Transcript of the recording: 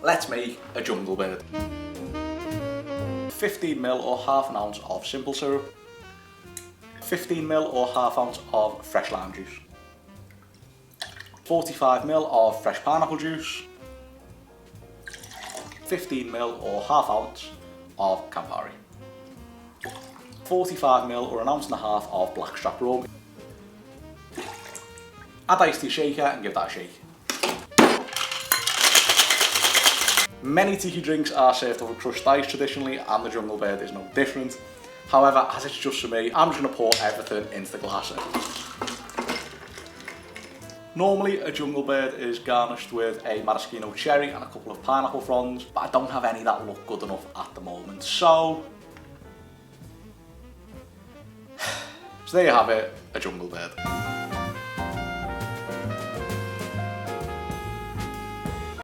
let's make a jungle bird. 15ml or half an ounce of simple syrup, 15ml or half ounce of fresh lime juice, 45ml of fresh pineapple juice, 15ml or half ounce of Campari, 45ml or an ounce and a half of Blackstrap Rum. Add ice to your shaker and give that a shake. Many tiki drinks are served over crushed ice traditionally, and the jungle bird is no different. However, as it's just for me, I'm just going to pour everything into the glass. Normally, a jungle bird is garnished with a maraschino cherry and a couple of pineapple fronds, but I don't have any that look good enough at the moment. So there you have it, a jungle bird.